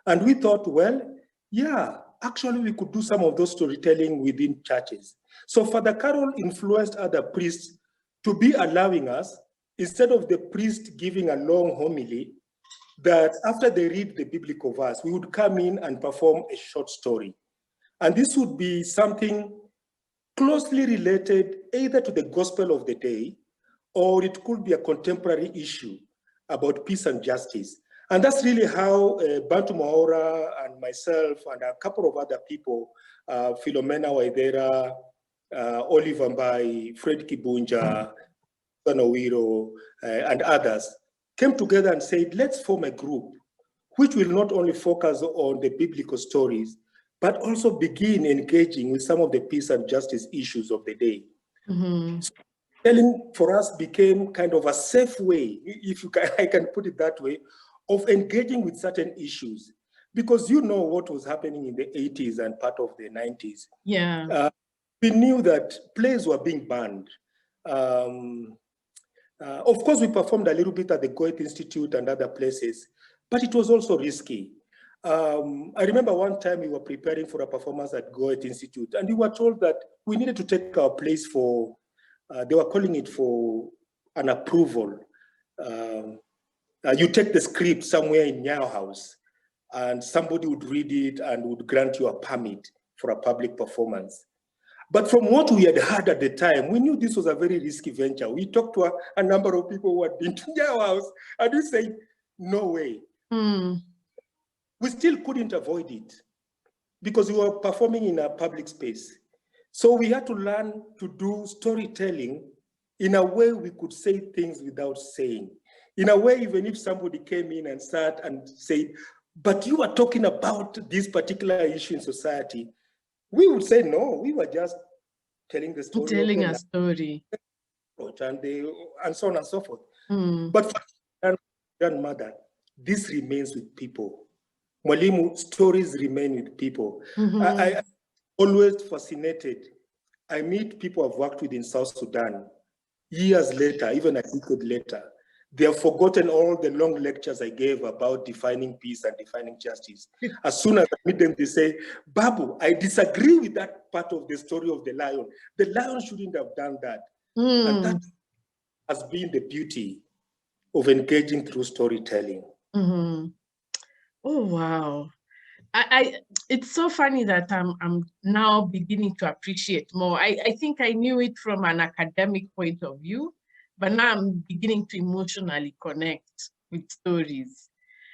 And we thought, well, yeah, actually we could do some of those storytelling within churches. So Father Carol influenced other priests to be allowing us, instead of the priest giving a long homily, that after they read the biblical verse, we would come in and perform a short story. And this would be something closely related either to the gospel of the day, or it could be a contemporary issue about peace and justice. And that's really how Bantu Maora and myself and a couple of other people, Philomena Waidera, Oliver Mbai, Fred Kibunja, Sanowiro, and others, came together and said, let's form a group which will not only focus on the biblical stories, but also begin engaging with some of the peace and justice issues of the day. Mm-hmm. So telling for us became kind of a safe way, if you can, I can put it that way, of engaging with certain issues, because you know what was happening in the 80s and part of the 90s. Yeah. We knew that plays were being banned. Of course, we performed a little bit at the Goethe Institute and other places, but it was also risky. I remember one time we were preparing for a performance at Goethe Institute, and we were told that we needed to take our place for, they were calling it for an approval. You take the script somewhere in your house, and somebody would read it and would grant you a permit for a public performance. But from what we had heard at the time, we knew this was a very risky venture. We talked to a number of people who had been to their house, and we said, no way. Mm. We still couldn't avoid it because we were performing in a public space. So we had to learn to do storytelling in a way we could say things without saying. In a way, even if somebody came in and sat and said, but you are talking about this particular issue in society, we would say, no, we were just telling the story. Telling a story. And so on and so forth. Mm. But for grandmother, this remains with people. Mwalimu, stories remain with people. Mm-hmm. I'm always fascinated. I meet people I've worked with in South Sudan. Years later, even a decade later, they have forgotten all the long lectures I gave about defining peace and defining justice. As soon as I meet them, they say, Babu, I disagree with that part of the story of the lion. The lion shouldn't have done that. And that has been the beauty of engaging through storytelling. Mm-hmm. Oh, wow. It's so funny that I'm now beginning to appreciate more. I think I knew it from an academic point of view, but now I'm beginning to emotionally connect with stories.